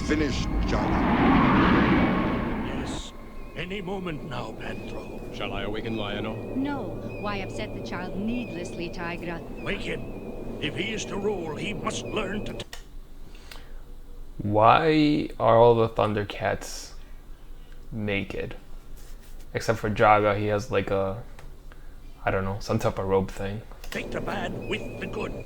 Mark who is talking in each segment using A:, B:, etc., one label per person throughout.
A: finished, Johnny.
B: Yes. Any moment now, Panthro.
C: Shall I awaken Lionel?
D: No. Why upset the child needlessly, Tigra?
B: Wake him. If he is to rule, he must learn to...
E: Why are all the Thundercats naked? Except for Jaga, he has like a, I don't know, some type of robe thing.
B: Take the bad with the good.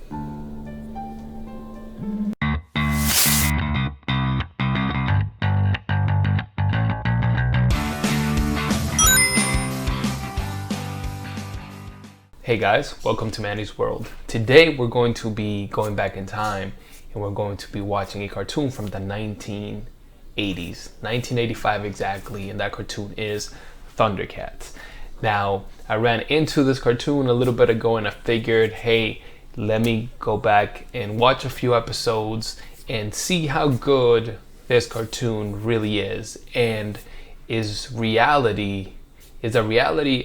E: Hey guys, welcome to Manny'z World. Today we're going to be going back in time and we're going to be watching a cartoon from the 1980s, 1985 exactly, and that cartoon is Thundercats. Now, I ran into this cartoon a little bit ago and I figured, hey, let me go back and watch a few episodes and see how good this cartoon really is, and is the reality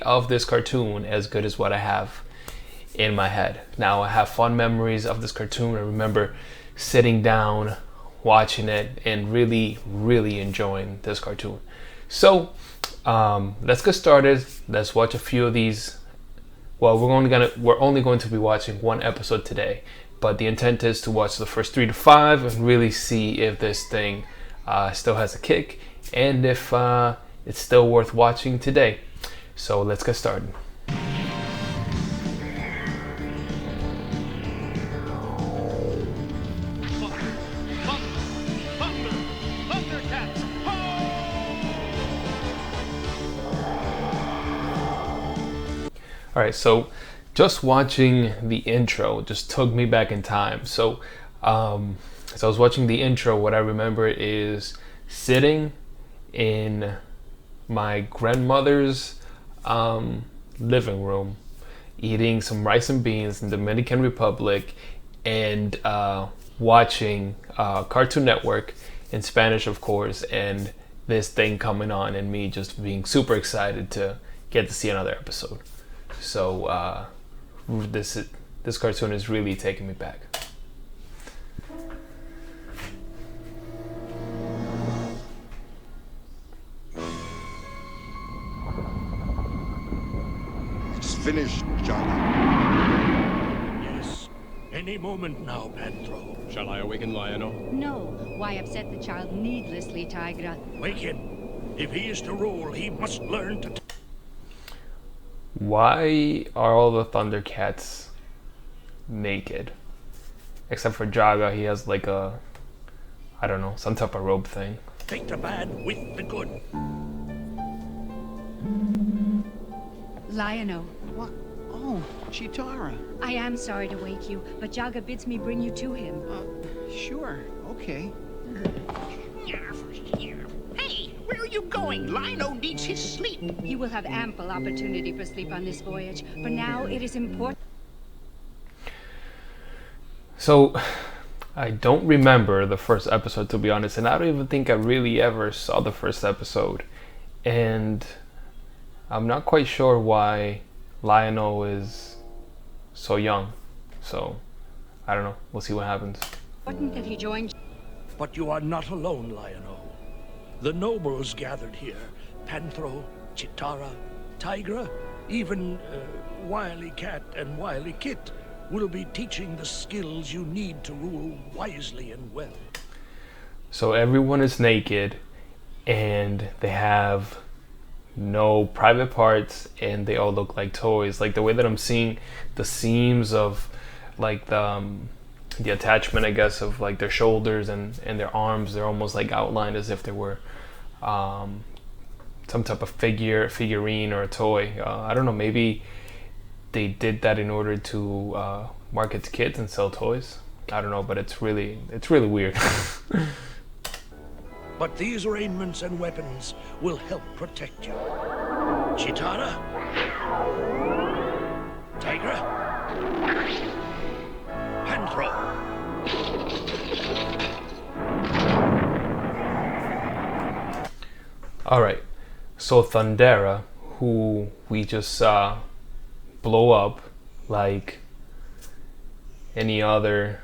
E: of this cartoon as good as what I have in my head. Now, I have fond memories of this cartoon. I remember sitting down, watching it, and really enjoying this cartoon. So let's get started. Let's watch a few of these. Well, we're only going to be watching one episode today, but the intent is to watch the first 3 to 5 and really see if this thing still has a kick and if it's still worth watching today. So let's get started.
B: Thundercats!
E: All right, so just watching the intro just took me back in time. So as I was watching the intro, what I remember is sitting in my grandmother's living room, eating some rice and beans in the Dominican Republic, and watching Cartoon Network in Spanish, of course, and this thing coming on, and me just being super excited to get to see another episode. So this cartoon is really taking me back.
A: It's finished, Johnny.
B: Yes. Any moment now, Panthro.
C: Shall I awaken Lionel?
D: No. Why upset the child needlessly, Tigra?
B: Wake him. If he is to rule, he must learn to...
E: Why are all the Thundercats naked? Except for Jaga, he has like a, I don't know, some type of robe thing.
B: Take the bad with the good.
D: Lionel,
F: What? Oh, Chitara.
D: I am sorry to wake you, but Jaga bids me bring you to him.
F: Sure, okay.
G: Hey, where are you going? Lino needs his sleep.
D: He will have ample opportunity for sleep on this voyage. For now, it is important.
E: So I don't remember the first episode, to be honest, and I don't even think I really ever saw the first episode. And I'm not quite sure why Lionel is so young. So I don't know. We'll see what happens.
D: Important that he join.
B: But you are not alone, Lionel. The nobles gathered here, Panthro, Chitara, Tigra, even Wily Cat and Wily Kit, will be teaching the skills you need to rule wisely and well.
E: So everyone is naked and they have no private parts and they all look like toys. Like the way that I'm seeing the seams of like the attachment, I guess, of like their shoulders and their arms, they're almost like outlined as if they were some type of figurine or a toy. I don't know, maybe they did that in order to market to kids and sell toys. I don't know, but it's really weird.
B: But these raiments and weapons will help protect you. Chitara? Tigra? Panthro?
E: Alright, so Thundera, who we just saw blow up like any other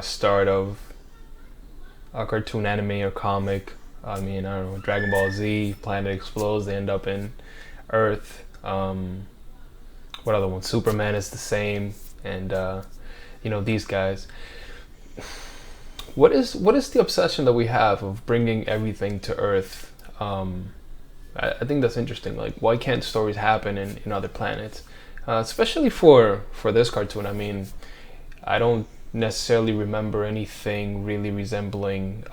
E: start of a cartoon anime or comic. I mean, I don't know, Dragon Ball Z, planet explodes, they end up in Earth. What other one? Superman is the same, and you know, these guys. What is the obsession that we have of bringing everything to Earth? I think that's interesting. Like, why can't stories happen in other planets? Especially for this cartoon. I mean, I don't necessarily remember anything really resembling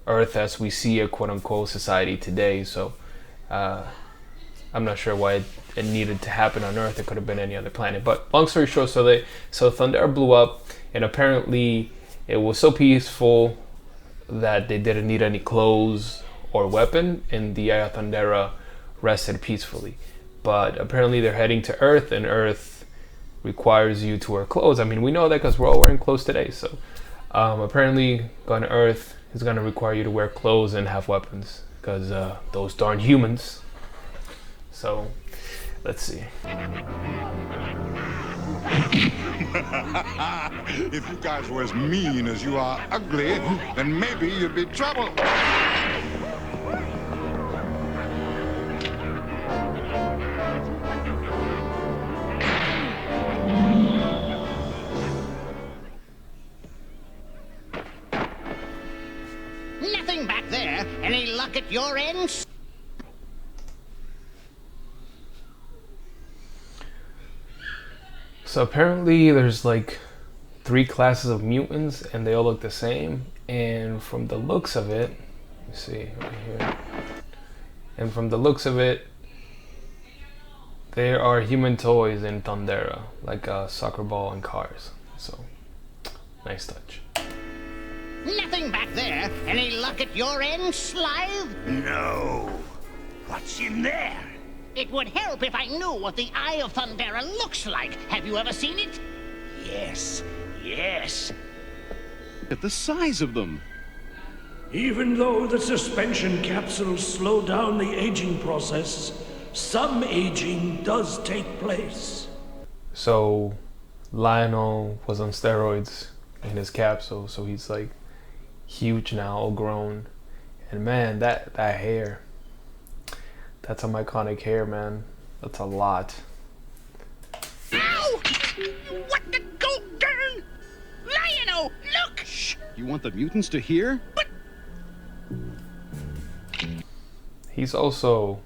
E: Earth as we see a quote-unquote society today. So I'm not sure why it needed to happen on Earth. It could have been any other planet. But long story short, so Thundera blew up, and apparently it was so peaceful that they didn't need any clothes or weapon, and the Eye of Thundera rested peacefully. But apparently they're heading to Earth, and Earth requires you to wear clothes. I mean, we know that because we're all wearing clothes today. So apparently going to Earth is going to require you to wear clothes and have weapons, because those darn humans. So let's see.
A: If you guys were as mean as you are ugly, then maybe you'd be trouble.
G: Nothing back there. Any luck at your ends?
E: So apparently there's like 3 classes of mutants, and they all look the same. And from the looks of it, let me see right here. And from the looks of it, there are human toys in Thundera, like a soccer ball and cars. So nice touch.
G: Nothing back there. Any luck at your end, Slithe?
B: No. What's in there?
G: It would help if I knew what the Eye of Thundera looks like. Have you ever seen it?
B: Yes, yes.
F: Look at the size of them.
B: Even though the suspension capsules slow down the aging process, some aging does take place.
E: So Lionel was on steroids in his capsule, so he's like huge now, all grown. And man, that hair, that's some iconic hair, man. That's a lot.
G: Ow! What the go, girl? Lion-O, look!
F: Shh! You want the mutants to hear?
E: He's also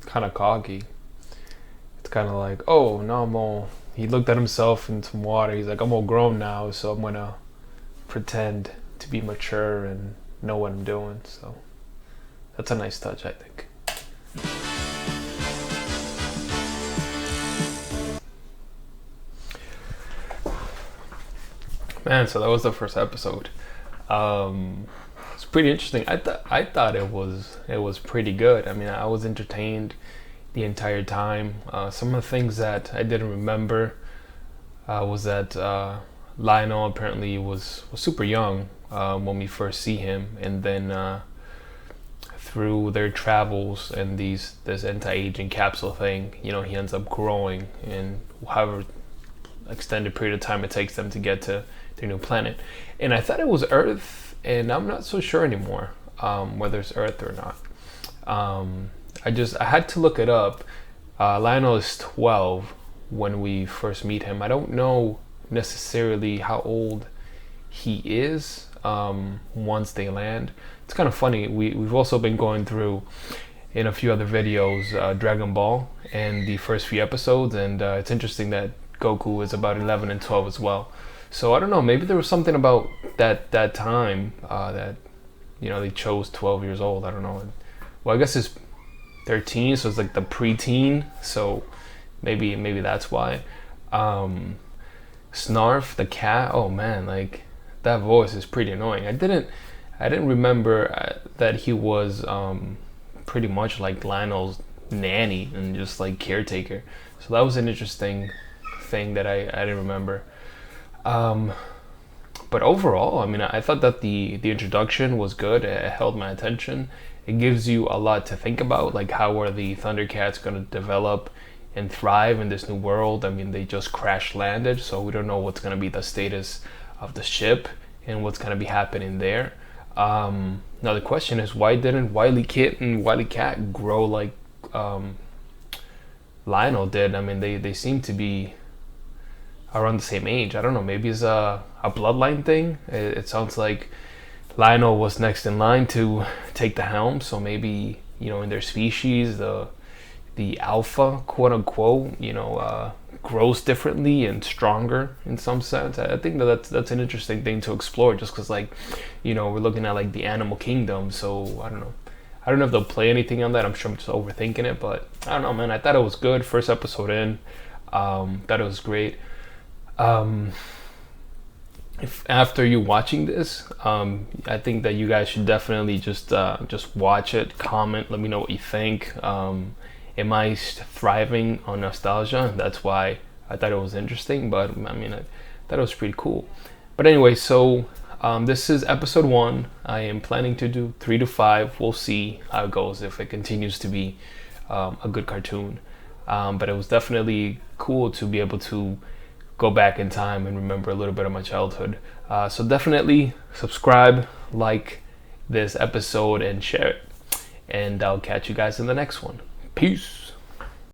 E: kind of cocky. It's kind of like, oh, no, I'm all... He looked at himself in some water. He's like, I'm all grown now, so I'm gonna pretend to be mature and know what I'm doing. So that's a nice touch, I think. Man, so that was the first episode. It's pretty interesting. I thought it was pretty good. I mean, I was entertained the entire time. Some of the things that I didn't remember was that Lionel apparently was super young when we first see him, and then through their travels and this anti-aging capsule thing, you know, he ends up growing, and however extended period of time it takes them to get to their new planet. And I thought it was Earth, and I'm not so sure anymore whether it's Earth or not. I had to look it up. Lionel is 12 when we first meet him. I don't know necessarily how old he is once they land. It's kind of funny. We've also been going through in a few other videos Dragon Ball and the first few episodes, and it's interesting that Goku is about 11 and 12 as well. So I don't know, maybe there was something about that time that, you know, they chose 12 years old. I don't know. Well, I guess it's 13, so it's like the preteen, so maybe that's why. Snarf the cat, oh man, like that voice is pretty annoying. I didn't remember that he was pretty much like Lionel's nanny and just like caretaker. So that was an interesting thing that I didn't remember. But overall, I mean, I thought that the introduction was good. It held my attention. It gives you a lot to think about, like how are the Thundercats going to develop and thrive in this new world. I mean, they just crash landed, so we don't know what's going to be the status of the ship and what's gonna be happening there. Now the question is, why didn't Wile Kit and Wile Cat grow like Lionel did? I mean, they seem to be around the same age. I don't know, maybe it's a bloodline thing. It sounds like Lionel was next in line to take the helm, so maybe, you know, in their species, the alpha, quote unquote, you know, grows differently and stronger in some sense. I think that's an interesting thing to explore, just because, like, you know, we're looking at like the animal kingdom, so I don't know if they'll play anything on that. I'm sure I'm just overthinking it, but I don't know, man. I thought it was good. First episode in, thought it was great. If after you watching this, I think that you guys should definitely just watch it, comment, let me know what you think. Am I thriving on nostalgia? That's why I thought it was interesting, but I mean, I thought it was pretty cool. But anyway, so this is episode 1. I am planning to do 3 to 5. We'll see how it goes, if it continues to be a good cartoon. But it was definitely cool to be able to go back in time and remember a little bit of my childhood. So definitely subscribe, like this episode, and share it. And I'll catch you guys in the next one. Peace.